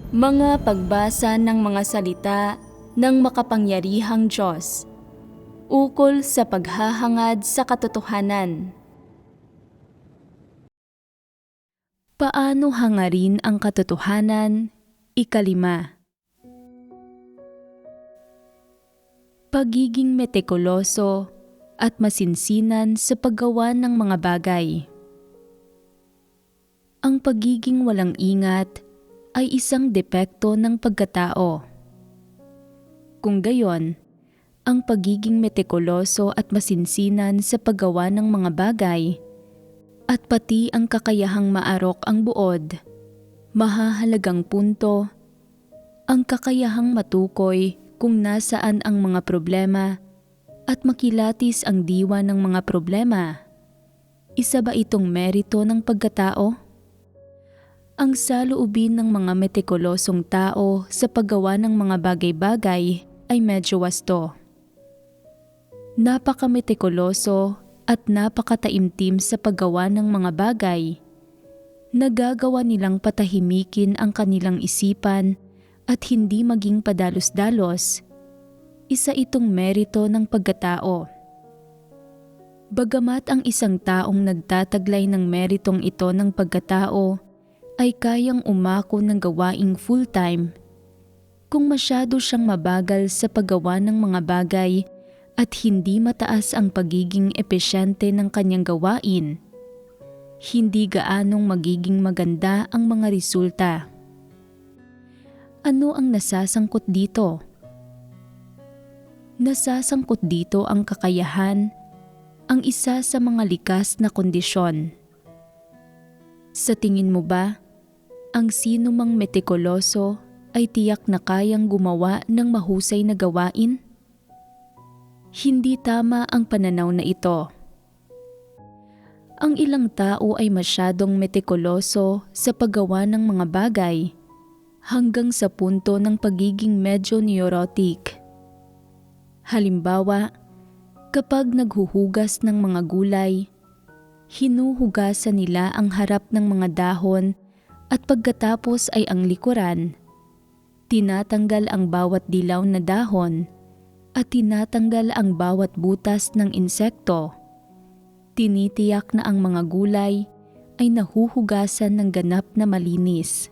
Mga pagbasa ng mga salita ng makapangyarihang Diyos ukol sa paghahangad sa katotohanan. Paano hangarin ang katotohanan? 5. Pagiging metikuloso at masinsinan sa paggawa ng mga bagay. Ang pagiging walang ingat ay isang depekto ng pagkatao. Kung gayon, ang pagiging metikuloso at masinsinan sa paggawa ng mga bagay at pati ang kakayahang maarok ang buod, mahahalagang punto, ang kakayahang matukoy kung nasaan ang mga problema at makilatis ang diwa ng mga problema. Isa ba itong merito ng pagkatao? Ang saloobin ng mga metikulosong tao sa paggawa ng mga bagay-bagay ay medyo wasto. Napaka-metikuloso at napakataimtim sa paggawa ng mga bagay. Nagagawa nilang patahimikin ang kanilang isipan at hindi maging padalos-dalos. Isa itong merito ng pagkatao. Bagamat ang isang taong nagtataglay ng meritong ito ng pagkatao ay kayang umako ng gawaing full-time, kung masyado siyang mabagal sa paggawa ng mga bagay at hindi mataas ang pagiging epesyente ng kanyang gawain, hindi gaanong magiging maganda ang mga resulta. Ano ang nasasangkot dito? Nasasangkot dito ang kakayahan, ang isa sa mga likas na kondisyon. Sa tingin mo ba, ang sinumang metikuloso ay tiyak na kayang gumawa ng mahusay na gawain? Hindi tama ang pananaw na ito. Ang ilang tao ay masyadong metikuloso sa paggawa ng mga bagay hanggang sa punto ng pagiging medyo neurotic. Halimbawa, kapag naghuhugas ng mga gulay, hinuhugasan nila ang harap ng mga dahon at pagkatapos ay ang likuran. Tinatanggal ang bawat dilaw na dahon at tinatanggal ang bawat butas ng insekto. Tinitiyak na ang mga gulay ay nahuhugasan ng ganap na malinis.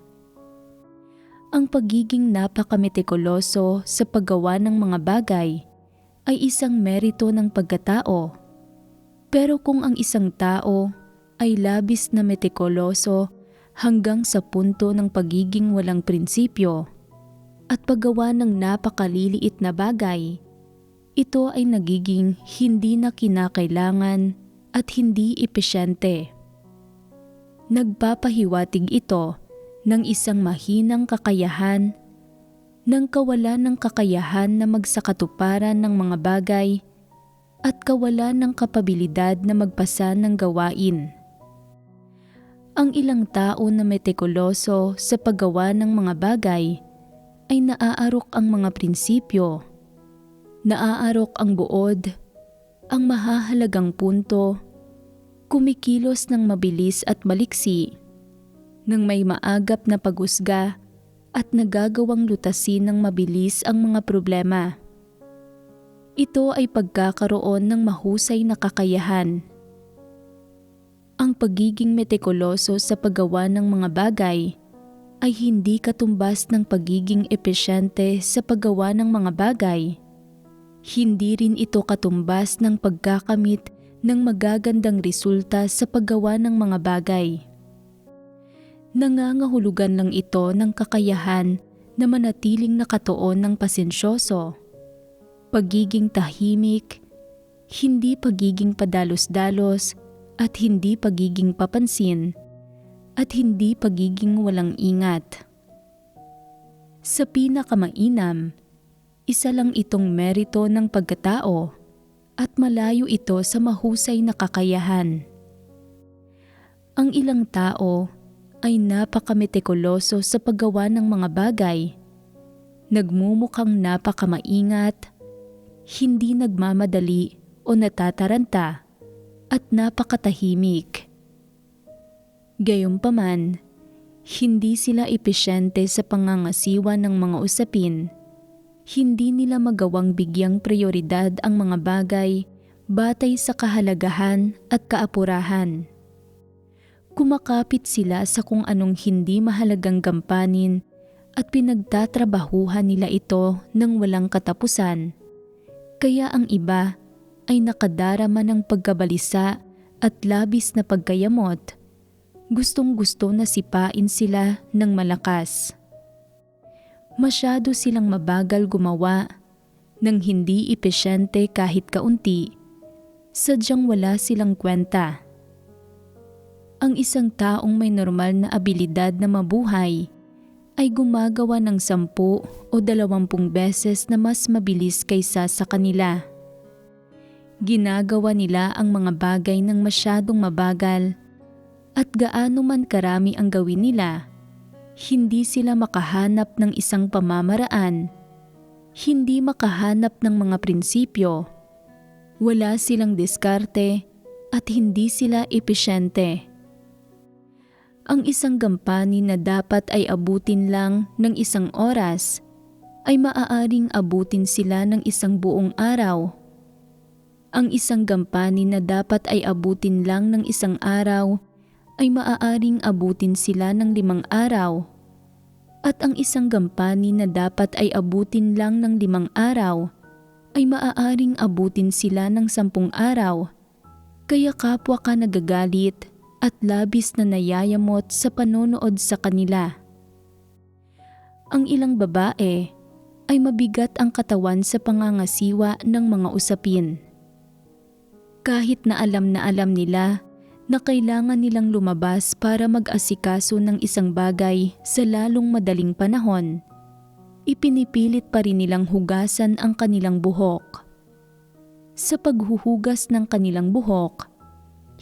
Ang pagiging napakametikuloso sa paggawa ng mga bagay ay isang merito ng pagkatao. Pero kung ang isang tao ay labis na metikuloso hanggang sa punto ng pagiging walang prinsipyo at paggawa ng napakaliliit na bagay, ito ay nagiging hindi na kinakailangan at hindi epesyente. Nagpapahiwatig ito ng isang mahinang kakayahan, ng kawalan ng kakayahan na magsakatuparan ng mga bagay at kawalan ng kapabilidad na magpasa ng gawain. Ang ilang tao na metikuloso sa paggawa ng mga bagay ay naaarok ang mga prinsipyo, naaarok ang buod, ang mahahalagang punto, kumikilos ng mabilis at maliksi, ng may maagap na paghusga at nagagawang lutasin ng mabilis ang mga problema. Ito ay pagkakaroon ng mahusay na kakayahan. Ang pagiging metikuloso sa paggawa ng mga bagay ay hindi katumbas ng pagiging epesyente sa paggawa ng mga bagay. Hindi rin ito katumbas ng pagkakamit ng magagandang resulta sa paggawa ng mga bagay. Nangangahulugan lang ito ng kakayahan na manatiling nakatuon ng pasensyoso, pagiging tahimik, hindi pagiging padalos-dalos, at hindi pagiging papansin, at hindi pagiging walang ingat. Sa pinakamainam, isa lang itong merito ng pagkatao at malayo ito sa mahusay na kakayahan. Ang ilang tao ay napakametikuloso sa paggawa ng mga bagay, nagmumukhang napakamaingat, hindi nagmamadali o natataranta, at napakatahimik. Gayunpaman, Hindi sila epesyente sa pangangasiwa ng mga usapin. Hindi nila magawang bigyang prioridad ang mga bagay batay sa kahalagahan at kaapurahan. Kumakapit sila sa kung anong hindi mahalagang gampanin at pinagtatrabahuhan nila ito ng walang katapusan. Kaya ang iba ay nakadarama ng pagkabalisa at labis na pagkayamot. Gustong-gusto na sipain sila ng malakas. Masyado silang mabagal gumawa ng hindi epesyente kahit kaunti, sadyang wala silang kwenta. Ang isang taong may normal na abilidad na mabuhay ay gumagawa ng 10 o 20 beses na mas mabilis kaysa sa kanila. Ginagawa nila ang mga bagay ng masyadong mabagal at gaano man karami ang gawin nila, hindi sila makahanap ng isang pamamaraan, hindi makahanap ng mga prinsipyo, wala silang diskarte at hindi sila epesyente. Ang isang gampanin na dapat ay abutin lang ng 1 oras ay maaaring abutin sila ng 1 buong araw. Ang isang gampanin na dapat ay abutin lang ng 1 araw ay maaaring abutin sila ng 5 araw. At ang isang gampanin na dapat ay abutin lang ng 5 araw ay maaaring abutin sila ng 10 araw. Kaya kapwa ka nagagalit at labis na nayayamot sa panonood sa kanila. Ang ilang babae ay mabigat ang katawan sa pangangasiwa ng mga usapin. Kahit na alam nila na kailangan nilang lumabas para mag-asikaso ng isang bagay sa lalong madaling panahon, ipinipilit pa rin nilang hugasan ang kanilang buhok. Sa paghuhugas ng kanilang buhok,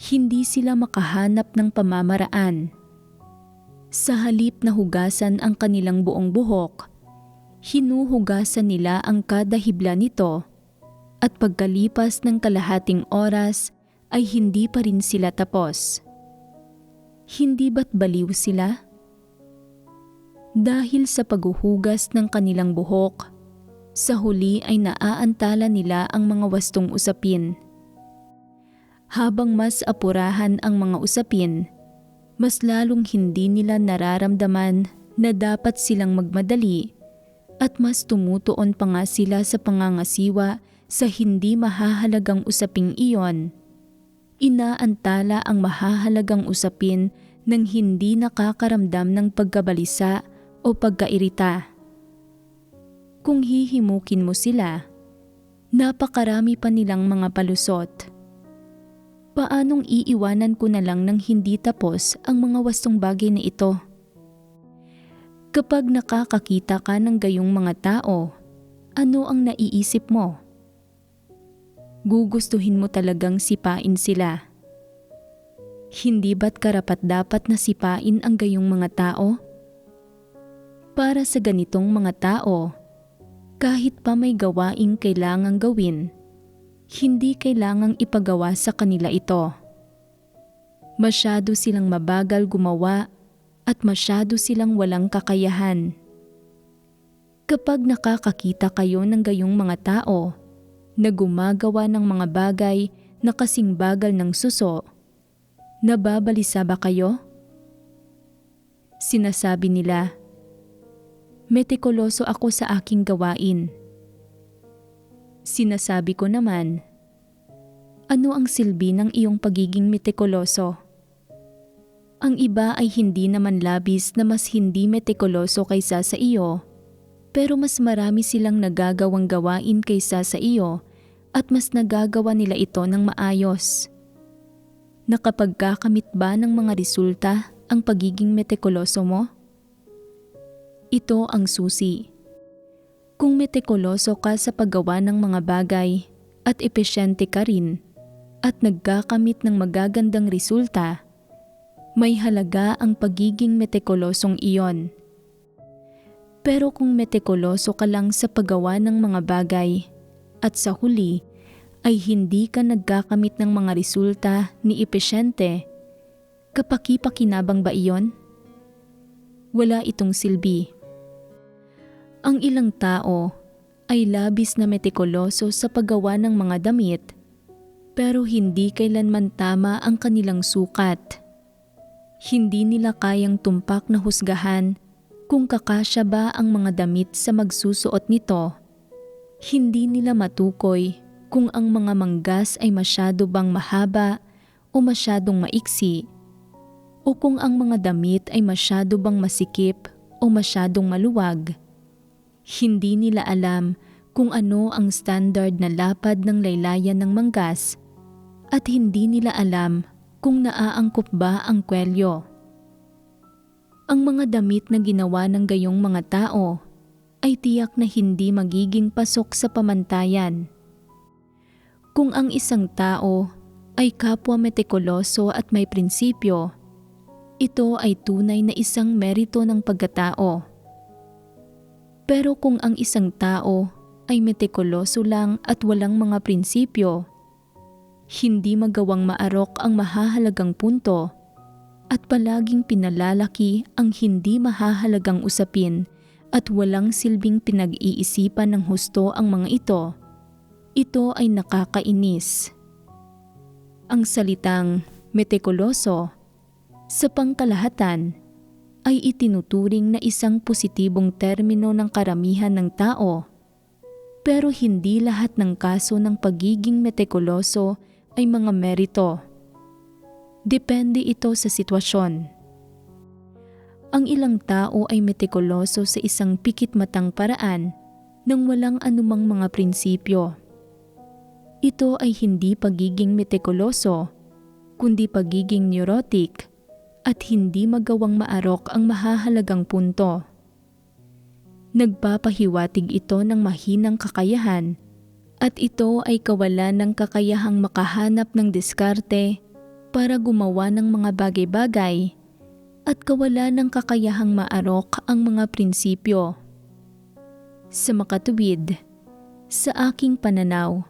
hindi sila makahanap ng pamamaraan. Sa halip na hugasan ang kanilang buong buhok, hinuhugasan nila ang kada hibla nito at pagkalipas ng kalahating oras ay hindi pa rin sila tapos. Hindi ba't baliw sila? Dahil sa paghuhugas ng kanilang buhok, sa huli ay naaantala nila ang mga wastong usapin. Habang mas apurahan ang mga usapin, mas lalong hindi nila nararamdaman na dapat silang magmadali at mas tumutuon pa nga sila sa pangangasiwa sa hindi mahahalagang usaping iyon. Inaantala ang mahahalagang usapin ng hindi nakakaramdam ng pagkabalisa o pagkairita. Kung hihimukin mo sila, napakarami pa nilang mga palusot. Paanong iiwanan ko na lang ng hindi tapos ang mga wastong bagay na ito? Kapag nakakakita ka ng gayong mga tao, ano ang naiisip mo? Gugustuhin mo talagang sipain sila. Hindi ba't karapat-dapat na sipain ang gayong mga tao? Para sa ganitong mga tao, kahit pa may gawaing kailangang gawin, hindi kailangang ipagawa sa kanila ito. Masyado silang mabagal gumawa at masyado silang walang kakayahan. Kapag nakakakita kayo ng gayong mga tao na gumagawa ng mga bagay na kasing bagal ng suso, nababalisa ba kayo? Sinasabi nila, metikuloso ako sa aking gawain. Sinasabi ko naman, ano ang silbi ng iyong pagiging metikuloso? Ang iba ay hindi naman labis na mas hindi metikuloso kaysa sa iyo, pero mas marami silang nagagawang gawain kaysa sa iyo at mas nagagawa nila ito ng maayos. Nakapagkakamit ba ng mga resulta ang pagiging metikuloso mo? Ito ang susi. Kung metikuloso ka sa paggawa ng mga bagay at epesyente ka rin at nagkakamit ng magagandang resulta, may halaga ang pagiging metikulosong iyon. Pero kung metikuloso ka lang sa paggawa ng mga bagay at sa huli ay hindi ka nagkakamit ng mga resulta ni epesyente, kapaki-pakinabang ba iyon? wala itong silbi. Ang ilang tao ay labis na metikuloso sa paggawa ng mga damit, pero hindi kailanman tama ang kanilang sukat. Hindi nila kayang tumpak na husgahan kung kakasya ba ang mga damit sa magsusuot nito. Hindi nila matukoy kung ang mga manggas ay masyado bang mahaba o masyadong maiksi, o kung ang mga damit ay masyado bang masikip o masyadong maluwag. Hindi nila alam kung ano ang standard na lapad ng laylayan ng manggas at hindi nila alam kung naaangkop ba ang kwelyo. Ang mga damit na ginawa ng gayong mga tao ay tiyak na hindi magiging pasok sa pamantayan. Kung ang isang tao ay kapwa metikuloso at may prinsipyo, ito ay tunay na isang merito ng pagkatao. Pero kung ang isang tao ay metikuloso lang at walang mga prinsipyo, hindi magawang maarok ang mahahalagang punto at palaging pinalalaki ang hindi mahahalagang usapin at walang silbing pinag-iisipan ng husto ang mga ito ay nakakainis. Ang salitang metikuloso sa pangkalahatan ay itinuturing na isang positibong termino ng karamihan ng tao, pero hindi lahat ng kaso ng pagiging metikuloso ay mga merito. Depende ito sa sitwasyon. Ang ilang tao ay metikuloso sa isang pikit-matang paraan nang walang anumang mga prinsipyo. Ito ay hindi pagiging metikuloso, kundi pagiging neurotic at hindi magawang maarok ang mahahalagang punto. Nagpapahiwatig ito ng mahinang kakayahan at ito ay kawalan ng kakayahang makahanap ng diskarte para gumawa ng mga bagay-bagay at kawalan ng kakayahang maarok ang mga prinsipyo. Sa makatuwid, sa aking pananaw,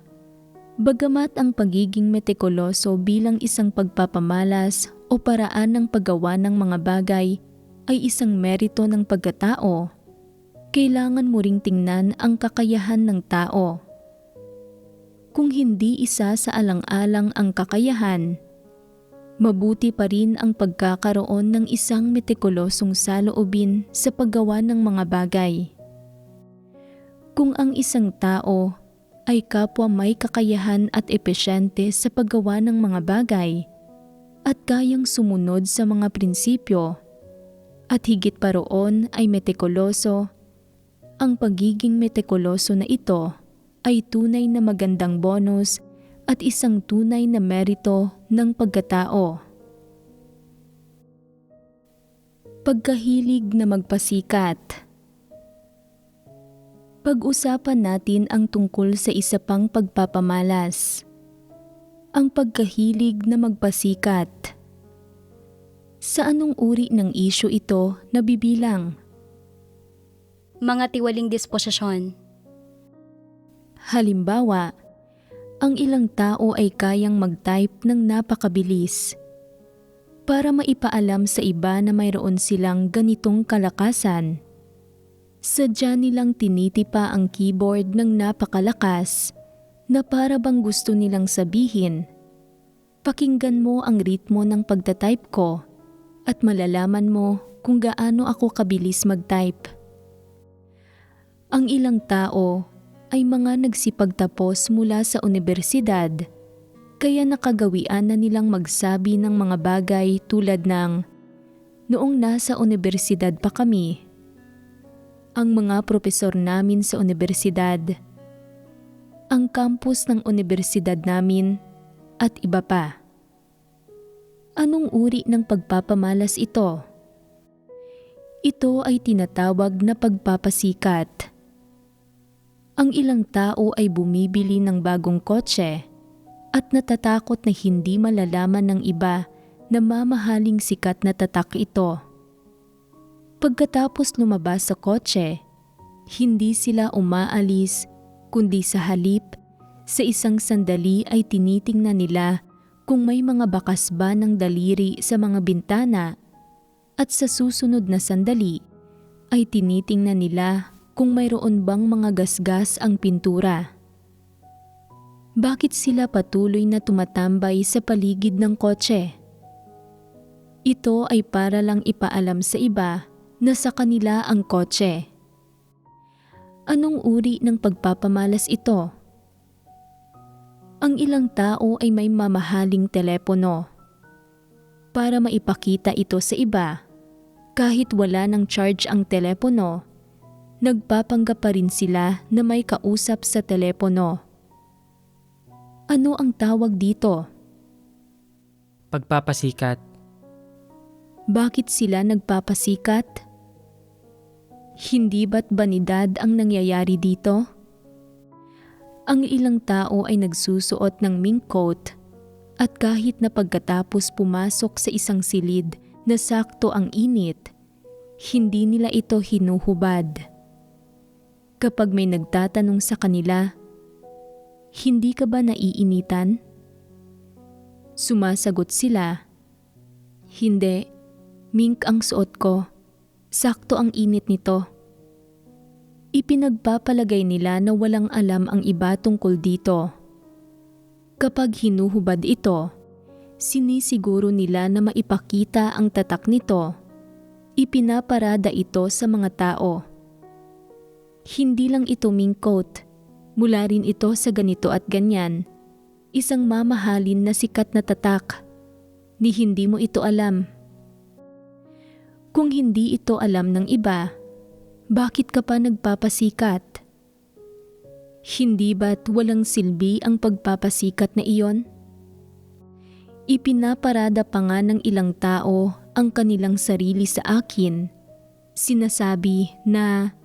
bagamat ang pagiging metikuloso bilang isang pagpapamalas o paraan ng paggawa ng mga bagay ay isang merito ng pagkatao, kailangan mo ring tingnan ang kakayahan ng tao. Kung hindi isa sa alang-alang ang kakayahan, mabuti pa rin ang pagkakaroon ng isang metikulosong saloobin sa paggawa ng mga bagay. Kung ang isang tao ay kapwa may kakayahan at epesyente sa paggawa ng mga bagay, at kayang sumunod sa mga prinsipyo, at higit pa roon ay metikuloso, ang pagiging metikuloso na ito ay tunay na magandang bonus at isang tunay na merito ng pagkatao. Pagkahilig na magpasikat. Pag-usapan natin ang tungkol sa isa pang pagpapamalas, ang pagkahilig na magpasikat. Sa anong uri ng isyu ito nabibilang? Mga tiwaling disposisyon. Halimbawa, ang ilang tao ay kayang mag-type ng napakabilis para maipaalam sa iba na mayroon silang ganitong kalakasan. Sadya nilang tinitipa ang keyboard ng napakalakas na para bang gusto nilang sabihin, pakinggan mo ang ritmo ng pagtatype ko at malalaman mo kung gaano ako kabilis mag-type. Ang ilang tao ay mga nagsipagtapos mula sa unibersidad, kaya nakagawian na nilang magsabi ng mga bagay tulad ng, noong nasa unibersidad pa kami, ang mga propesor namin sa unibersidad, ang campus ng unibersidad namin, at iba pa. Anong uri ng pagpapamalas ito? Ito ay tinatawag na pagpapasikat. Ang ilang tao ay bumibili ng bagong kotse at natatakot na hindi malalaman ng iba na mamahaling sikat na tatak ito. Pagkatapos lumabas sa kotse, hindi sila umaalis kundi sa halip, sa isang sandali ay tinitingnan nila kung may mga bakas ba ng daliri sa mga bintana At sa susunod na sandali ay tinitingnan nila kung mayroon bang mga gasgas ang pintura. Bakit sila patuloy na tumatambay sa paligid ng kotse? Ito ay para lang ipaalam sa iba na sa kanila ang kotse. Anong uri ng pagpapamalas ito? Ang ilang tao ay may mamahaling telepono. Para maipakita ito sa iba, kahit wala ng charge ang telepono, nagpapanggap pa rin sila na may kausap sa telepono. Ano ang tawag dito? Pagpapasikat. Bakit sila nagpapasikat? Hindi ba't banidad ang nangyayari dito? Ang ilang tao ay nagsusuot ng mink coat at kahit na pagkatapos pumasok sa isang silid na sakto ang init, hindi nila ito hinuhubad. Kapag may nagtatanong sa kanila, hindi ka ba naiinitan? Sumasagot sila, hindi, mink ang suot ko. Sakto ang init nito. Ipinagpapalagay nila na walang alam ang iba tungkol dito. Kapag hinuhubad ito, sinisiguro nila na maipakita ang tatak nito. Ipinaparada ito sa mga tao. Hindi lang ito mink coat. Mula rin ito sa ganito at ganyan, isang mamahalin na sikat na tatak, ni hindi mo ito alam. Kung hindi ito alam ng iba, bakit ka pa nagpapasikat? Hindi ba't walang silbi ang pagpapasikat na iyon? Ipinaparada pa nga ng ilang tao ang kanilang sarili sa akin. Sinasabi na,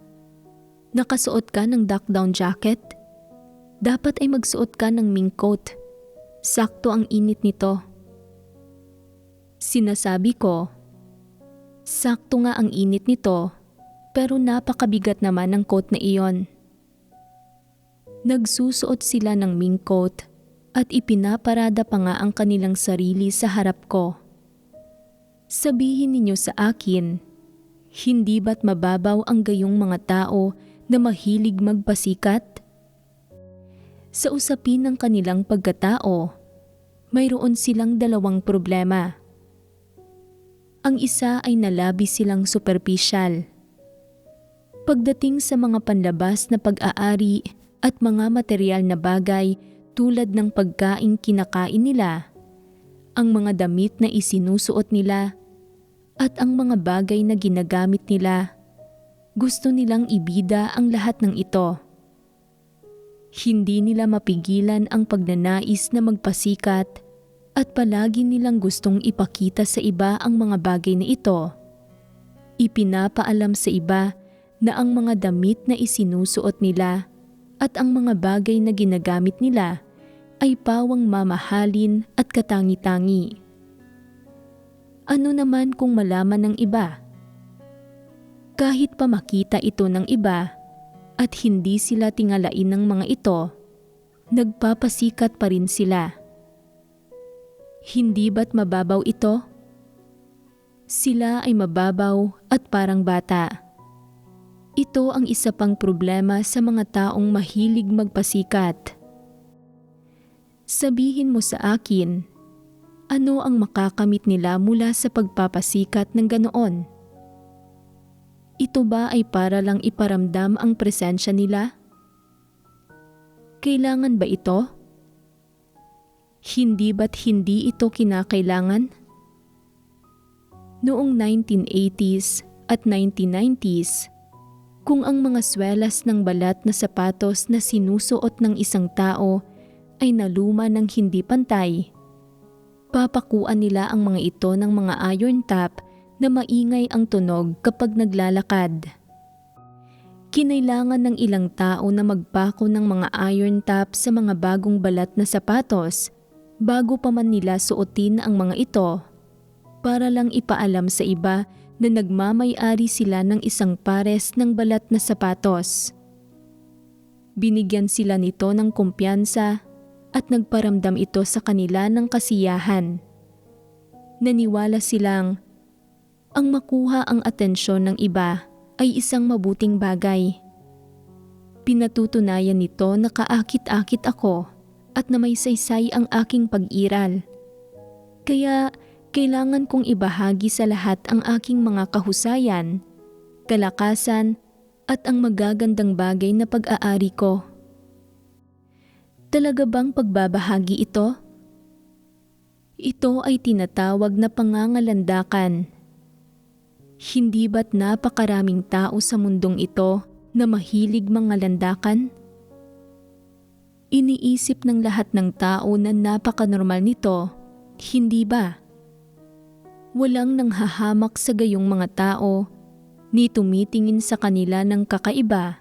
nakasuot ka ng duck-down jacket? Dapat ay magsuot ka ng mink coat. Sakto ang init nito. Sinasabi ko, sakto nga ang init nito, pero napakabigat naman ng coat na iyon. Nagsusuot sila ng mink coat at ipinaparada pa nga ang kanilang sarili sa harap ko. Sabihin ninyo sa akin, hindi ba't mababaw ang gayong mga tao na mahilig magpasikat? Sa usapin ng kanilang pagkatao, mayroon silang dalawang problema. Ang isa ay nalabis silang superficial. Pagdating sa mga panlabas na pag-aari at mga material na bagay tulad ng pagkain kinakain nila, ang mga damit na isinusuot nila, at ang mga bagay na ginagamit nila, gusto nilang ibida ang lahat ng ito. Hindi nila mapigilan ang pagnanais na magpasikat at palagi nilang gustong ipakita sa iba ang mga bagay na ito. Ipinapaalam sa iba na ang mga damit na isinusuot nila at ang mga bagay na ginagamit nila ay pawang mamahalin at katangi-tangi. Ano naman kung malaman ng iba? Kahit pa makita ito ng iba, at hindi sila tingalain ng mga ito, nagpapasikat pa rin sila. Hindi ba't mababaw ito? Sila ay mababaw at parang bata. Ito ang isa pang problema sa mga taong mahilig magpasikat. Sabihin mo sa akin, ano ang makakamit nila mula sa pagpapasikat ng ganoon? Ito ba ay para lang iparamdam ang presensya nila? Kailangan ba ito? Hindi ba't hindi ito kinakailangan? Noong 1980s at 1990s, kung ang mga swelas ng balat na sapatos na sinusuot ng isang tao ay naluma ng hindi pantay, papakuan nila ang mga ito ng mga iron top na maingay ang tunog kapag naglalakad. Kinailangan ng ilang tao na magpako ng mga iron top sa mga bagong balat na sapatos bago pa man nila suotin ang mga ito, para lang ipaalam sa iba na nagmamay-ari sila ng isang pares ng balat na sapatos. Binigyan sila nito ng kumpiyansa at nagparamdam ito sa kanila ng kasiyahan. Naniwala silang, Ang makuha ang atensyon ng iba ay isang mabuting bagay. Pinatutunayan nito na kaakit-akit ako at na may saysay ang aking pag-iral. Kaya kailangan kong ibahagi sa lahat ang aking mga kahusayan, kalakasan at ang magagandang bagay na pag-aari ko. Talaga bang pagbabahagi ito? Ito ay tinatawag na pangangalandakan. Hindi ba't napakaraming tao sa mundong ito na mahilig mangalandakan? Iniisip ng lahat ng tao na napakanormal nito, hindi ba? Walang nanghahamak sa gayong mga tao ni tumitingin sa kanila ng kakaiba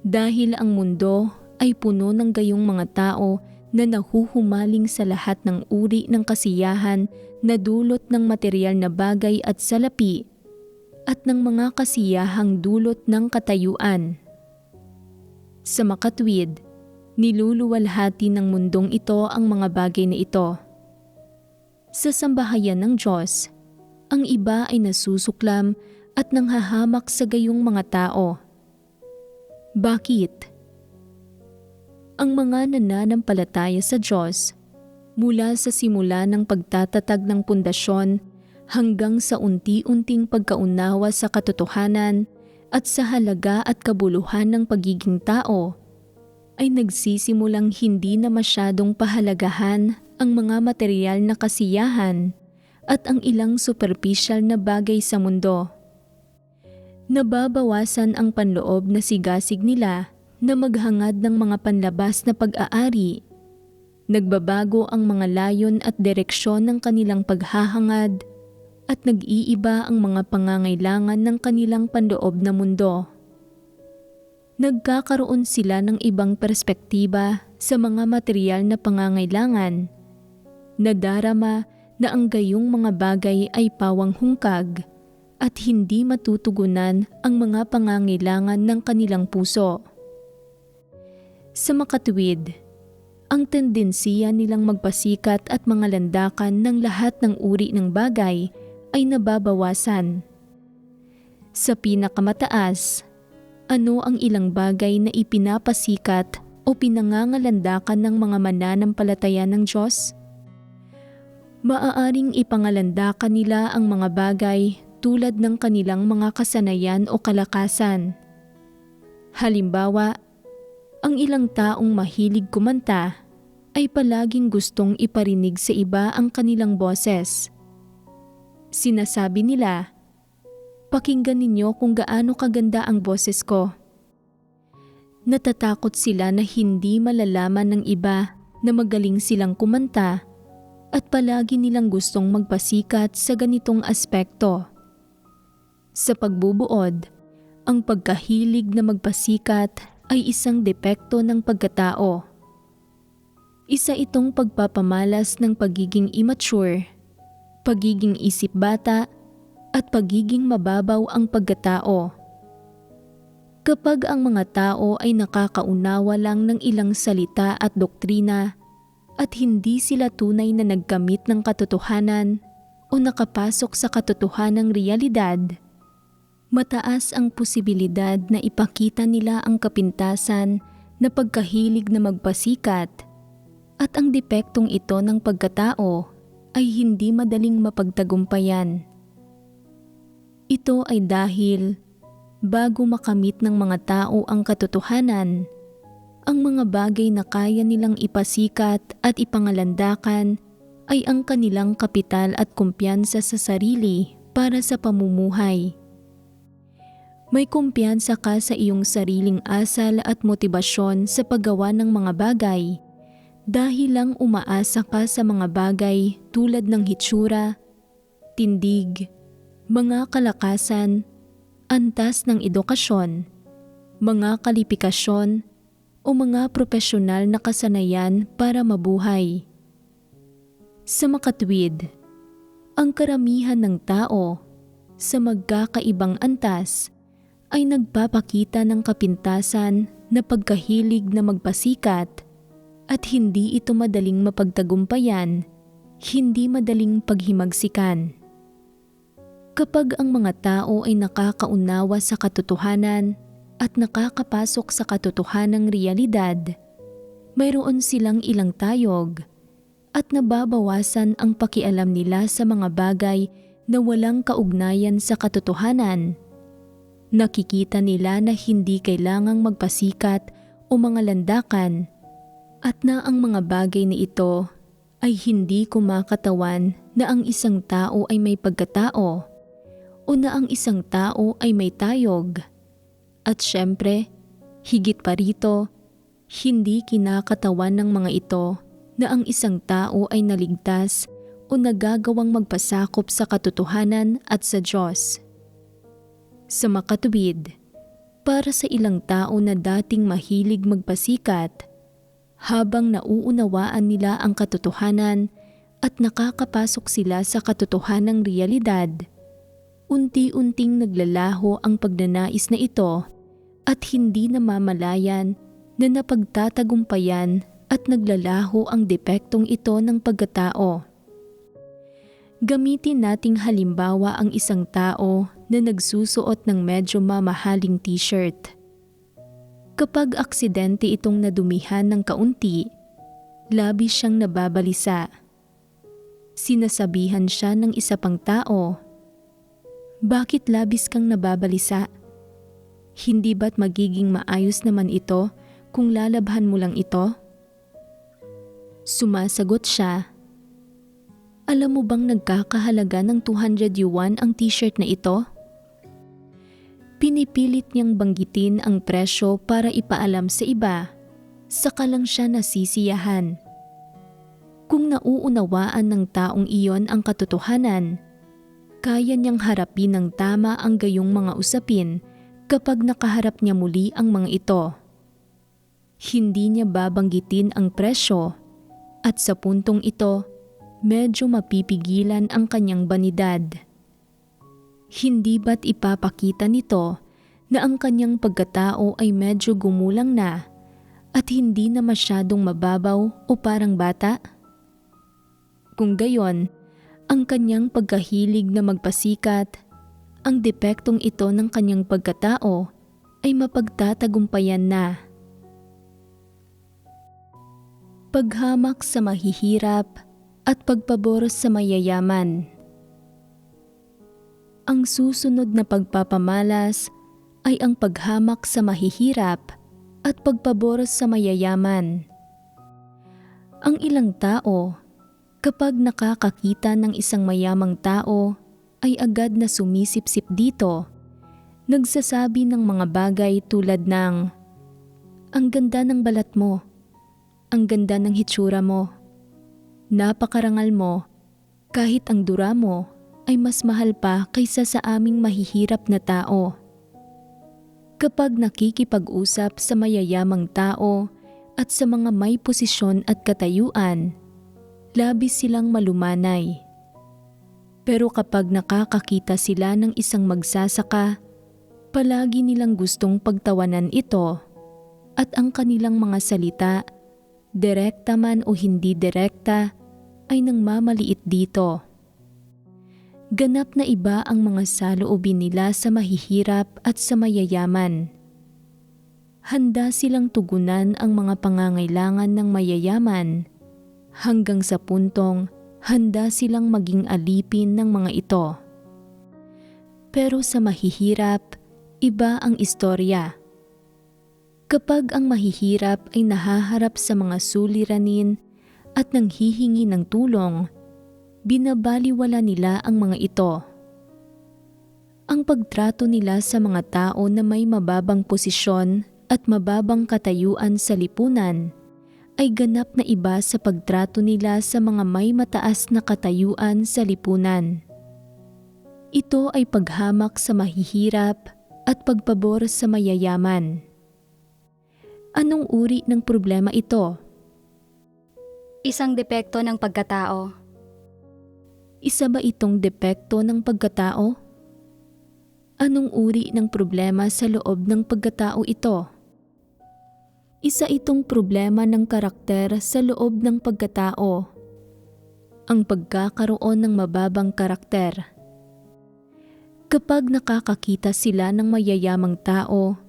dahil ang mundo ay puno ng gayong mga tao na nahuhumaling sa lahat ng uri ng kasiyahan na dulot ng material na bagay at salapi at ng mga kasiyahang dulot ng katayuan. Sa makatwid, niluluwalhati ng mundong ito ang mga bagay na ito. Sa sambahayan ng Diyos, ang iba ay nasusuklam at nanghahamak sa gayong mga tao. Bakit? Ang mga nananampalataya sa Diyos, mula sa simula ng pagtatatag ng pundasyon hanggang sa unti-unting pagkaunawa sa katotohanan at sa halaga at kabuluhan ng pagiging tao, ay nagsisimulang hindi na masyadong pahalagahan ang mga material na kasiyahan at ang ilang superficial na bagay sa mundo. Nababawasan ang panloob na sigasig nila na maghangad ng mga panlabas na pag-aari. Nagbabago ang mga layon at direksyon ng kanilang paghahangad at nag-iiba ang mga pangangailangan ng kanilang panloob na mundo. Nagkakaroon sila ng ibang perspektiba sa mga material na pangangailangan. Nadarama na ang gayong mga bagay ay pawang hungkag at hindi matutugunan ang mga pangangailangan ng kanilang puso. Sa makatuwid, ang tendensiya nilang magpasikat at mga landakan ng lahat ng uri ng bagay ay nababawasan. Sa pinakamataas, ano ang ilang bagay na ipinapasikat o pinangangalandakan ng mga mananampalataya ng Diyos? Maaaring ipangalandakan nila ang mga bagay tulad ng kanilang mga kasanayan o kalakasan. Halimbawa, ang ilang taong mahilig kumanta ay palaging gustong iparinig sa iba ang kanilang boses. Sinasabi nila, "Pakinggan ninyo kung gaano kaganda ang boses ko." Natatakot sila na hindi malalaman ng iba na magaling silang kumanta at palagi nilang gustong magpasikat sa ganitong aspekto. Sa pagbubuod, ang pagkahilig na magpasikat ay isang depekto ng pagkatao. Isa itong pagpapamalas ng pagiging immature, pagiging isip bata, at pagiging mababaw ang pagkatao. Kapag ang mga tao ay nakakaunawa lang ng ilang salita at doktrina at hindi sila tunay na nagkamit ng katotohanan o nakapasok sa katotohanang realidad, mataas ang posibilidad na ipakita nila ang kapintasan na pagkahilig na magpasikat at ang depektong ito ng pagkatao ay hindi madaling mapagtagumpayan. Ito ay dahil bago makamit ng mga tao ang katotohanan, ang mga bagay na kaya nilang ipasikat at ipangalandakan ay ang kanilang kapital at kumpiyansa sa sarili para sa pamumuhay. May kumpiyansa ka sa iyong sariling asal at motibasyon sa paggawa ng mga bagay dahil lang umaasa ka sa mga bagay tulad ng hitsura, tindig, mga kalakasan, antas ng edukasyon, mga kalifikasyon, o mga propesyonal na kasanayan para mabuhay. Sa makatwid, ang karamihan ng tao sa magkakaibang antas ay nagpapakita ng kapintasan na pagkahilig na magpasikat at hindi ito madaling mapagtagumpayan, hindi madaling paghimagsikan. Kapag ang mga tao ay nakakaunawa sa katotohanan at nakakapasok sa katotohanang realidad, mayroon silang ilang tayog at nababawasan ang pakialam nila sa mga bagay na walang kaugnayan sa katotohanan. Nakikita nila na hindi kailangang magpasikat o mga landakan at na ang mga bagay na ito ay hindi kumakatawan na ang isang tao ay may pagkatao o na ang isang tao ay may tayog. At syempre, higit pa rito, hindi kinakatawan ng mga ito na ang isang tao ay naligtas o nagagawang magpasakop sa katotohanan at sa Diyos. Sa makatuwid, para sa ilang tao na dating mahilig magpasikat, habang nauunawaan nila ang katotohanan at nakakapasok sila sa katotohanang realidad, unti-unting naglalaho ang pagnanais na ito at hindi namamalayan na napagtatagumpayan at naglalaho ang depektong ito ng pagkatao. Gamitin nating halimbawa ang isang tao na nagsusuot ng medyo mamahaling t-shirt. Kapag aksidente itong nadumihan ng kaunti, labis siyang nababalisa. Sinasabihan siya ng isa pang tao, "Bakit labis kang nababalisa? Hindi ba't magiging maayos naman ito kung lalabhan mo lang ito?" Sumasagot siya, "Alam mo bang nagkakahalaga ng 200 yuan ang t-shirt na ito?" Pinipilit niyang banggitin ang presyo para ipaalam sa iba, saka lang siya nasisiyahan. Kung nauunawaan ng taong iyon ang katotohanan, kaya niyang harapin ng tama ang gayong mga usapin kapag nakaharap niya muli ang mga ito. Hindi niya babanggitin ang presyo at sa puntong ito, medyo mapipigilan ang kanyang banidad. Hindi ba't ipapakita nito na ang kanyang pagkatao ay medyo gumulang na at hindi na masyadong mababaw o parang bata? Kung gayon, ang kanyang pagkahilig na magpasikat, ang depektong ito ng kanyang pagkatao ay mapagtatagumpayan na. Paghamak sa mahihirap at pagpaboros sa mayayaman. Ang susunod na pagpapamalas ay ang paghamak sa mahihirap at pagpaboros sa mayayaman. Ang ilang tao, kapag nakakakita ng isang mayamang tao, ay agad na sumisip-sip dito. Nagsasabi ng mga bagay tulad ng, "Ang ganda ng balat mo. Ang ganda ng hitsura mo. Napakarangal mo, kahit ang dura mo ay mas mahal pa kaysa sa aming mahihirap na tao." Kapag nakikipag-usap sa mayayamang tao at sa mga may posisyon at katayuan, labis silang malumanay. Pero kapag nakakakita sila ng isang magsasaka, palagi nilang gustong pagtawanan ito at ang kanilang mga salita, direkta man o hindi direkta, ay nangmamaliit dito. Ganap na iba ang mga saloobin nila sa mahihirap at sa mayayaman. Handa silang tugunan ang mga pangangailangan ng mayayaman hanggang sa puntong handa silang maging alipin ng mga ito. Pero sa mahihirap, iba ang istorya. Kapag ang mahihirap ay nahaharap sa mga suliranin at nanghihingi ng tulong, binabaliwala nila ang mga ito. Ang pagtrato nila sa mga tao na may mababang posisyon at mababang katayuan sa lipunan ay ganap na iba sa pagtrato nila sa mga may mataas na katayuan sa lipunan. Ito ay paghamak sa mahihirap at pagpabor sa mayayaman. Anong uri ng problema ito? Isang depekto ng pagkatao. Isa ba itong depekto ng pagkatao? Anong uri ng problema sa loob ng pagkatao ito? Isa itong problema ng karakter sa loob ng pagkatao. Ang pagkakaroon ng mababang karakter. Kapag nakakakita sila ng mayayamang tao,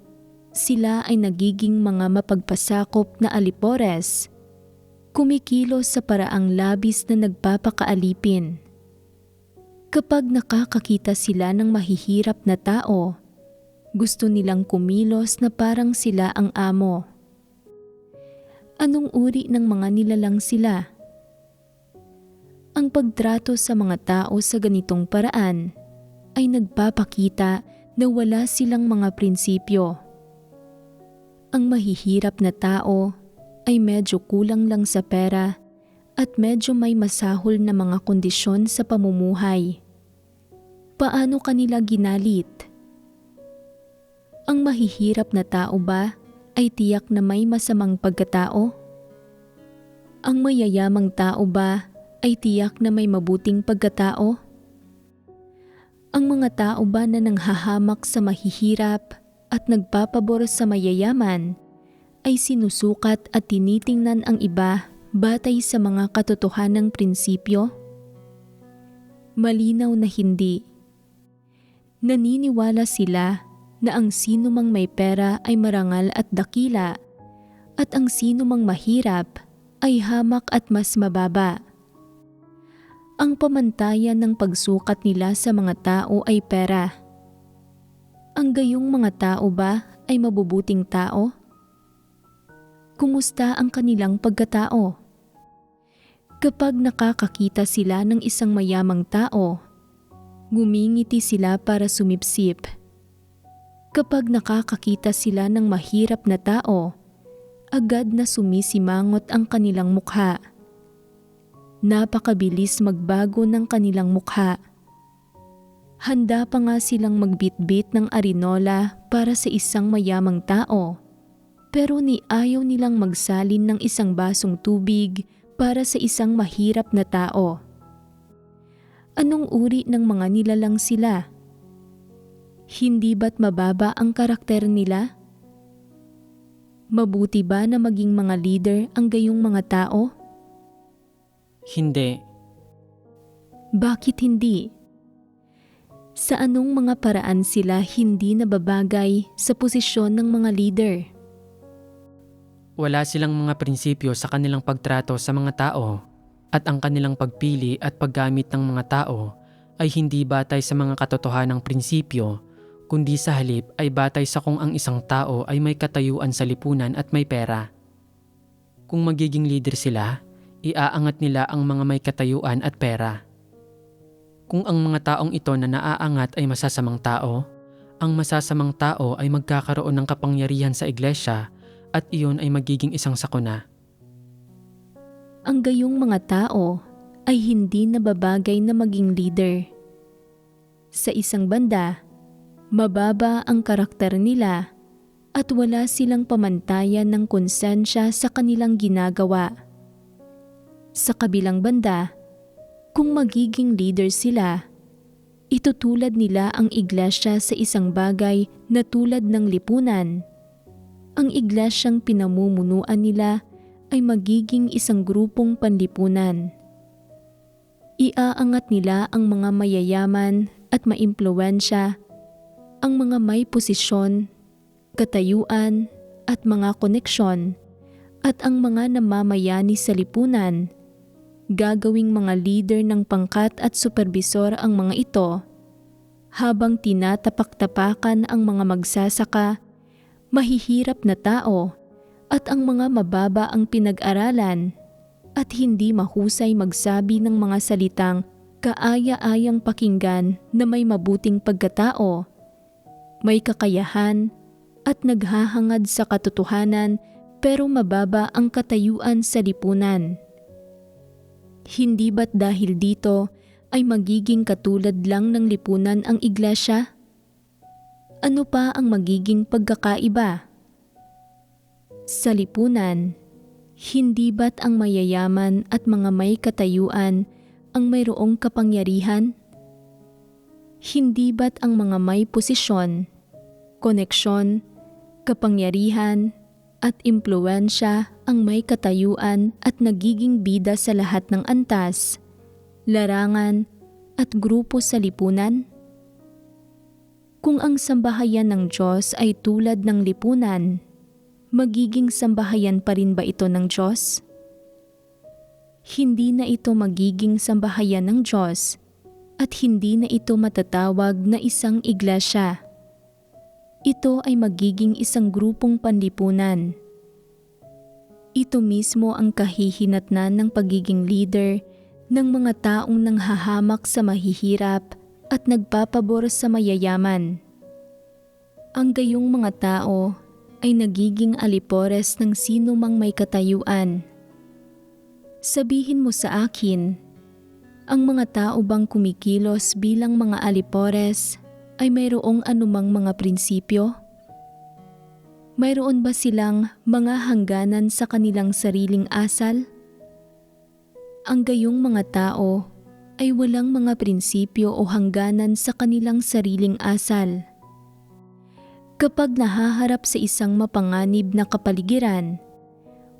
sila ay nagiging mga mapagpasakop na alipores, kumikilos sa paraang labis na nagpapakaalipin. Kapag nakakakita sila ng mahihirap na tao, gusto nilang kumilos na parang sila ang amo. Anong uri ng mga nilalang sila? Ang pagtrato sa mga tao sa ganitong paraan ay nagpapakita na wala silang mga prinsipyo. Ang mahihirap na tao ay medyo kulang lang sa pera at medyo may masahol na mga kondisyon sa pamumuhay. Paano kanila ginalit? Ang mahihirap na tao ba ay tiyak na may masamang pagkatao? Ang mayayamang tao ba ay tiyak na may mabuting pagkatao? Ang mga tao ba na nanghahamak sa mahihirap at nagpapabor sa mayayaman ay sinusukat at tinitingnan ang iba batay sa mga katotohanang prinsipyo? Malinaw na hindi. Naniniwala sila na ang sino mang may pera ay marangal at dakila at ang sino mang mahirap ay hamak at mas mababa. Ang pamantayan ng pagsukat nila sa mga tao ay pera. Ang gayong mga tao ba ay mabubuting tao? Kumusta ang kanilang pagkatao? Kapag nakakakita sila ng isang mayamang tao, ngumingiti sila para sumipsip. Kapag nakakakita sila ng mahirap na tao, agad na sumisimangot ang kanilang mukha. Napakabilis magbago ng kanilang mukha. Handa pa nga silang magbitbit ng arinola para sa isang mayamang tao, pero ayaw nilang magsalin ng isang basong tubig para sa isang mahirap na tao. Anong uri ng mga nilalang sila? Hindi ba't mababa ang karakter nila? Mabuti ba na maging mga leader ang gayong mga tao? Hindi. Bakit hindi? Sa anong mga paraan sila hindi nababagay sa posisyon ng mga leader? Wala silang mga prinsipyo sa kanilang pagtrato sa mga tao at ang kanilang pagpili at paggamit ng mga tao ay hindi batay sa mga katotohanang prinsipyo, kundi sa halip ay batay sa kung ang isang tao ay may katayuan sa lipunan at may pera. Kung magiging leader sila, iaangat nila ang mga may katayuan at pera. Kung ang mga taong ito na naaangat ay masasamang tao, ang masasamang tao ay magkakaroon ng kapangyarihan sa iglesia at iyon ay magiging isang sakuna. Ang gayong mga tao ay hindi nababagay na maging leader. Sa isang banda, mababa ang karakter nila at wala silang pamantayan ng konsensya sa kanilang ginagawa. Sa kabilang banda, kung magiging leader sila, itutulad nila ang iglesia sa isang bagay na tulad ng lipunan. Ang iglesyang pinamumunuan nila ay magiging isang grupong panlipunan. Iaangat nila ang mga mayayaman at maimpluwensya, ang mga may posisyon, katayuan at mga koneksyon, at ang mga namamayani sa lipunan. Gagawing mga leader ng pangkat at superbisor ang mga ito, habang tinatapak-tapakan ang mga magsasaka, mahihirap na tao, at ang mga mababa ang pinag-aralan, at hindi mahusay magsabi ng mga salitang kaaya-ayang pakinggan na may mabuting pagkatao, may kakayahan, at naghahangad sa katotohanan pero mababa ang katayuan sa lipunan. Hindi ba't dahil dito ay magiging katulad lang ng lipunan ang iglesia? Ano pa ang magiging pagkakaiba? Sa lipunan, hindi ba't ang mayayaman at mga may katayuan ang mayroong kapangyarihan? Hindi ba't ang mga may posisyon, koneksyon, kapangyarihan, at impluwensya ang may katayuan at nagiging bida sa lahat ng antas, larangan, at grupo sa lipunan? Kung ang sambahayan ng Diyos ay tulad ng lipunan, magiging sambahayan pa rin ba ito ng Diyos? Hindi na ito magiging sambahayan ng Diyos at hindi na ito matatawag na isang iglesia. Ito ay magiging isang grupong panlipunan. Ito mismo ang kahihinatnan ng pagiging leader ng mga taong nanghahamak sa mahihirap at nagpapabor sa mayayaman. Ang gayong mga tao ay nagiging alipores ng sino mang may katayuan. Sabihin mo sa akin, ang mga tao bang kumikilos bilang mga alipores ay mayroong anumang mga prinsipyo? Mayroon ba silang mga hangganan sa kanilang sariling asal? Ang gayong mga tao ay walang mga prinsipyo o hangganan sa kanilang sariling asal. Kapag nahaharap sa isang mapanganib na kapaligiran,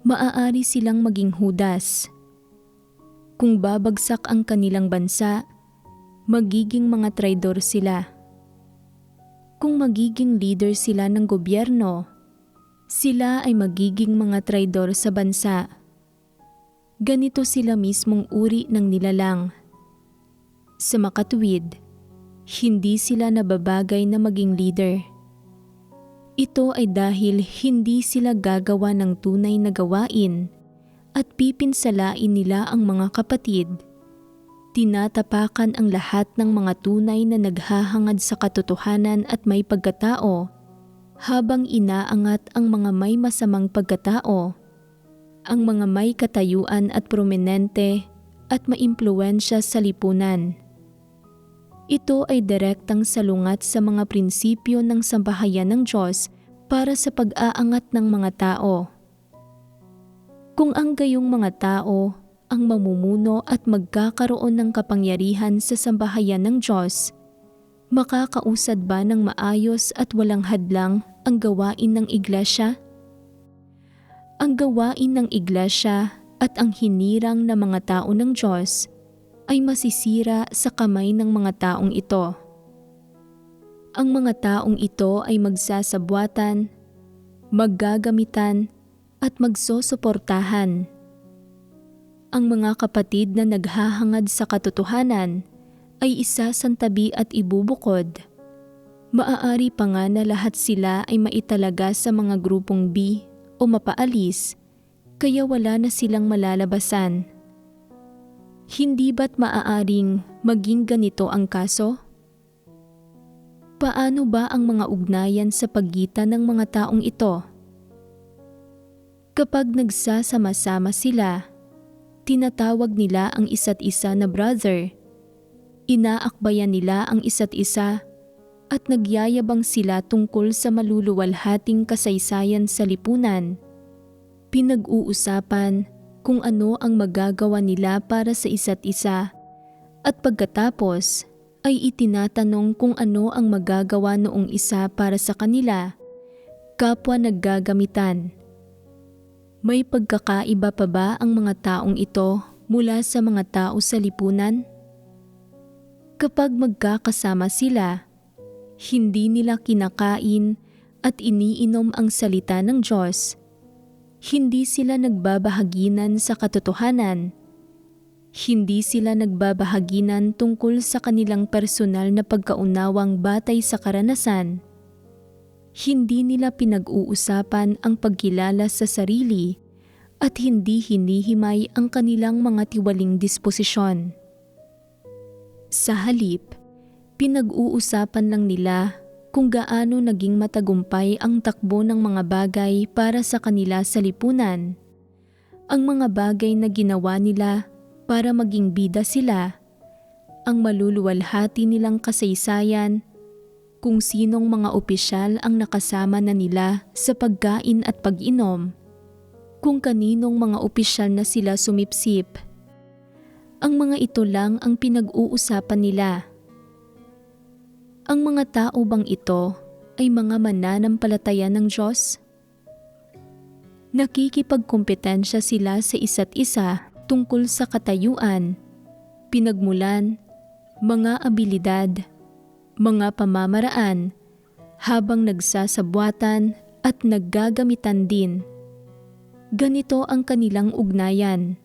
maaari silang maging Judas. Kung babagsak ang kanilang bansa, magiging mga traidor sila. Kung magiging leader sila ng gobyerno, sila ay magiging mga traidor sa bansa. Ganito sila mismong uri ng nilalang. Sa makatuwid, hindi sila nababagay na maging leader. Ito ay dahil hindi sila gagawa ng tunay na gawain at pipinsalain nila ang mga kapatid. Tinatapakan ang lahat ng mga tunay na naghahangad sa katotohanan at may pagkatao, habang inaangat ang mga may masamang pagkatao, ang mga may katayuan at prominente at maimpluwensya sa lipunan. Ito ay direktang salungat sa mga prinsipyo ng sambahayan ng Diyos para sa pag-aangat ng mga tao. Kung ang gayong mga tao ang mamumuno at magkakaroon ng kapangyarihan sa sambahayan ng Diyos, makakausad ba ng maayos at walang hadlang ang gawain ng iglesia? Ang gawain ng iglesia at ang hinirang na mga tao ng Diyos ay masisira sa kamay ng mga taong ito. Ang mga taong ito ay magsasabwatan, maggagamitan, at magsosuportahan. Ang mga kapatid na naghahangad sa katotohanan ay isasantabi at ibubukod. Maaari pa nga na lahat sila ay maitalaga sa mga grupong B o mapaalis, kaya wala na silang malalabasan. Hindi ba't maaaring maging ganito ang kaso? Paano ba ang mga ugnayan sa pagitan ng mga taong ito? Kapag nagsasama-sama sila, tinatawag nila ang isa't isa na brother, inaakbayan nila ang isa't isa, at nagyayabang sila tungkol sa maluluwalhating kasaysayan sa lipunan. Pinag-uusapan kung ano ang magagawa nila para sa isa't isa, at pagkatapos ay itinatanong kung ano ang magagawa noong isa para sa kanila, kapwa naggagamitan. May pagkakaiba pa ba ang mga taong ito mula sa mga tao sa lipunan? Kapag magkakasama sila, hindi nila kinakain at iniinom ang salita ng Diyos. Hindi sila nagbabahaginan sa katotohanan. Hindi sila nagbabahaginan tungkol sa kanilang personal na pagkaunawang batay sa karanasan. Hindi nila pinag-uusapan ang pagkilala sa sarili at hindi hinihimay ang kanilang mga tiwaling disposisyon. Sa halip, pinag-uusapan lang nila kung gaano naging matagumpay ang takbo ng mga bagay para sa kanila sa lipunan, ang mga bagay na ginawa nila para maging bida sila, ang maluluwalhati nilang kasaysayan, kung sinong mga opisyal ang nakasama na nila sa pagkain at pag-inom, kung kaninong mga opisyal na sila sumipsip. Ang mga ito lang ang pinag-uusapan nila. Ang mga tao bang ito ay mga mananampalataya ng Diyos? Nakikipagkompetensya sila sa isa't isa tungkol sa katayuan, pinagmulan, mga abilidad, mga pamamaraan, habang nagsasabwatan at naggagamitan din. Ganito ang kanilang ugnayan.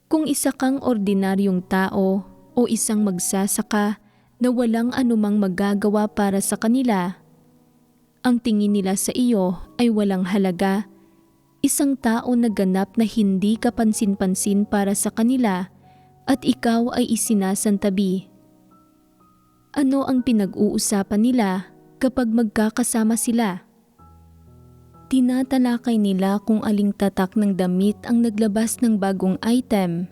Kung isa kang ordinaryong tao o isang magsasaka na walang anumang magagawa para sa kanila, ang tingin nila sa iyo ay walang halaga, isang tao na ganap na hindi kapansin-pansin para sa kanila at ikaw ay isinasantabi. Ano ang pinag-uusapan nila kapag magkakasama sila? Tinatalakay nila kung aling tatak ng damit ang naglabas ng bagong item,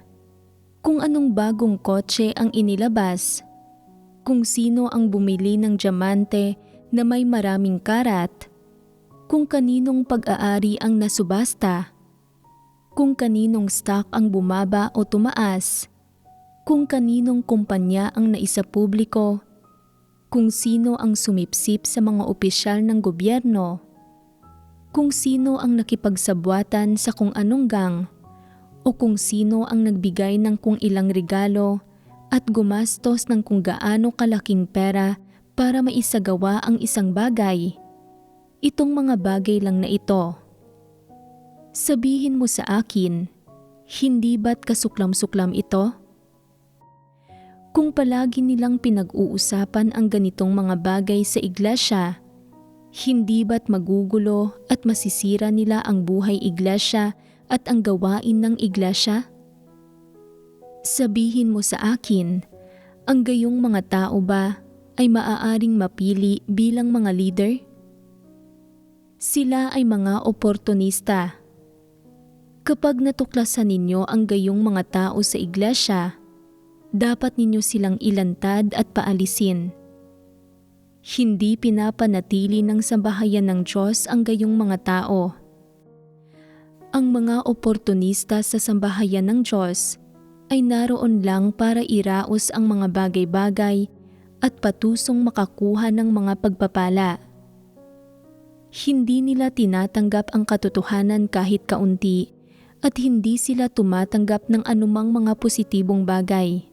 kung anong bagong kotse ang inilabas, kung sino ang bumili ng diamante na may maraming karat, kung kaninong pag-aari ang nasubasta, kung kaninong stock ang bumaba o tumaas, kung kaninong kumpanya ang naisapubliko, kung sino ang sumipsip sa mga opisyal ng gobyerno, kung sino ang nakipagsabwatan sa kung anong gang, o kung sino ang nagbigay ng kung ilang regalo at gumastos ng kung gaano kalaking pera para maisagawa ang isang bagay. Itong mga bagay lang na ito. Sabihin mo sa akin, hindi ba't kasuklam-suklam ito? Kung palagi nilang pinag-uusapan ang ganitong mga bagay sa iglesia, hindi ba't magugulo at masisira nila ang buhay iglesia at ang gawain ng iglesia? Sabihin mo sa akin, ang gayong mga tao ba ay maaaring mapili bilang mga leader? Sila ay mga oportunista. Kapag natuklasan ninyo ang gayong mga tao sa iglesia, dapat ninyo silang ilantad at paalisin. Hindi pinapanatili ng sambahayan ng Diyos ang gayong mga tao. Ang mga oportunista sa sambahayan ng Diyos ay naroon lang para iraos ang mga bagay-bagay at patusong makakuha ng mga pagpapala. Hindi nila tinatanggap ang katotohanan kahit kaunti at hindi sila tumatanggap ng anumang mga positibong bagay.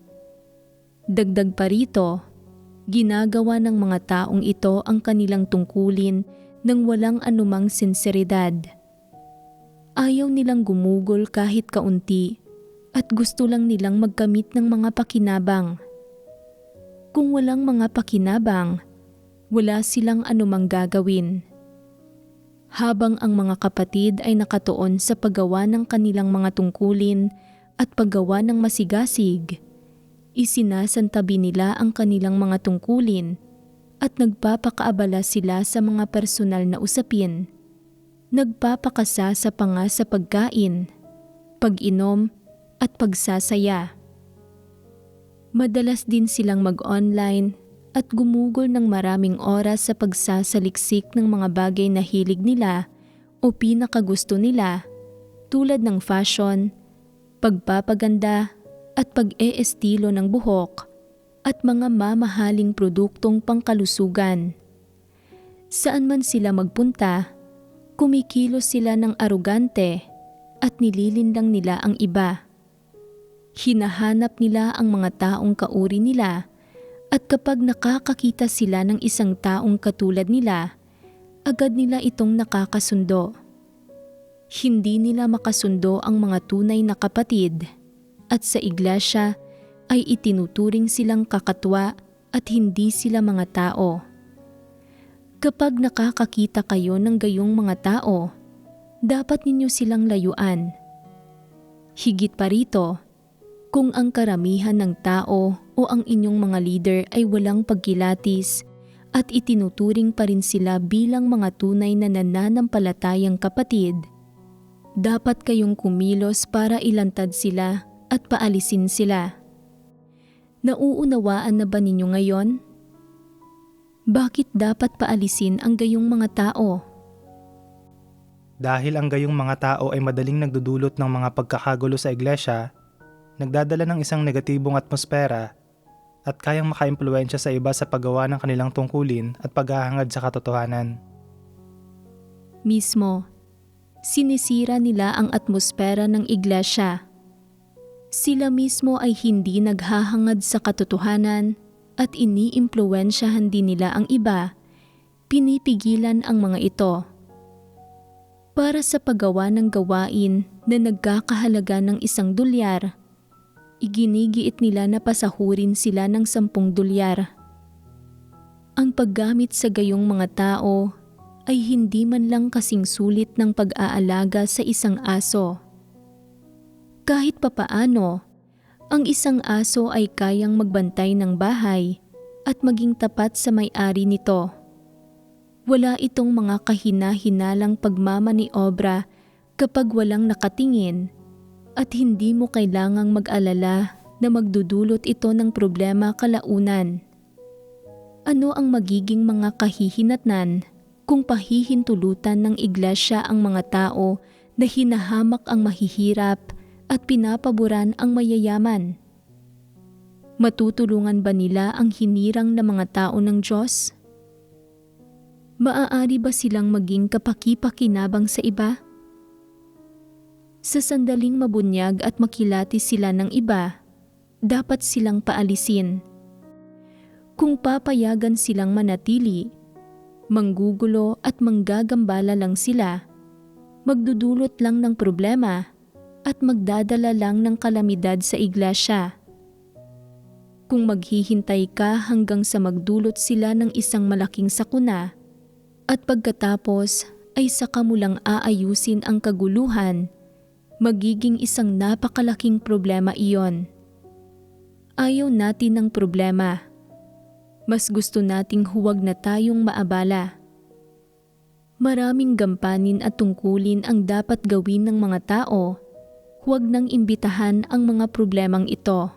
Dagdag pa rito, ginagawa ng mga taong ito ang kanilang tungkulin nang walang anumang sinseridad. Ayaw nilang gumugol kahit kaunti at gusto lang nilang magkamit ng mga pakinabang. Kung walang mga pakinabang, wala silang anumang gagawin. Habang ang mga kapatid ay nakatuon sa paggawa ng kanilang mga tungkulin at paggawa ng masigasig, isinasantabi nila ang kanilang mga tungkulin at nagpapakaabala sila sa mga personal na usapin. Nagpapakasa sa panga sa pagkain, pag-inom at pagsasaya. Madalas din silang mag-online at gumugol ng maraming oras sa pagsasaliksik ng mga bagay na hilig nila o pinakagusto nila tulad ng fashion, pagpapaganda at pag-eestilo ng buhok at mga mamahaling produktong pangkalusugan. Saan man sila magpunta, kumikilos sila ng arugante at nililindang nila ang iba. Hinahanap nila ang mga taong kauri nila at kapag nakakakita sila ng isang taong katulad nila, agad nila itong nakakasundo. Hindi nila makasundo ang mga tunay na kapatid at sa iglesia ay itinuturing silang kakatwa at hindi sila mga tao. Kapag nakakakita kayo ng gayong mga tao, dapat ninyo silang layuan. Higit pa rito, kung ang karamihan ng tao o ang inyong mga leader ay walang pagkilatis at itinuturing pa rin sila bilang mga tunay na nananampalatayang kapatid, dapat kayong kumilos para ilantad sila at paalisin sila. Nauunawaan na ba ninyo ngayon? Bakit dapat paalisin ang gayong mga tao? Dahil ang gayong mga tao ay madaling nagdudulot ng mga pagkakagulo sa iglesia, nagdadala ng isang negatibong atmosfera at kayang makaimpluwensya sa iba sa paggawa ng kanilang tungkulin at paghahangad sa katotohanan. Mismo, sinisira nila ang atmosfera ng iglesia. Sila mismo ay hindi naghahangad sa katotohanan at iniimpluwensyahan din nila ang iba, pinipigilan ang mga ito. Para sa paggawa ng gawain na nagkakahalaga ng $1, iginigiit nila na pasahurin sila ng $10. Ang paggamit sa gayong mga tao ay hindi man lang kasing sulit ng pag-aalaga sa isang aso. Kahit papaano, ang isang aso ay kayang magbantay ng bahay at maging tapat sa may-ari nito. Wala itong mga kahina-hinalang pagmamaniobra kapag walang nakatingin at hindi mo kailangang mag-alala na magdudulot ito ng problema kalaunan. Ano ang magiging mga kahihinatnan kung pahihintulutan ng iglesia ang mga tao na hinahamak ang mahihirap at pinapaboran ang mayayaman? Matutulungan ba nila ang hinirang na mga tao ng Diyos? Maaari ba silang maging kapaki-pakinabang sa iba? Sa sandaling mabunyag at makilati sila ng iba, dapat silang paalisin. Kung papayagan silang manatili, manggugulo at manggagambala lang sila, magdudulot lang ng problema at magdadala lang ng kalamidad sa iglesia. Kung maghihintay ka hanggang sa magdulot sila ng isang malaking sakuna, at pagkatapos ay saka mo lang aayusin ang kaguluhan, magiging isang napakalaking problema iyon. Ayaw natin ng problema. Mas gusto nating huwag na tayong maabala. Maraming gampanin at tungkulin ang dapat gawin ng mga tao, huwag nang imbitahan ang mga problemang ito.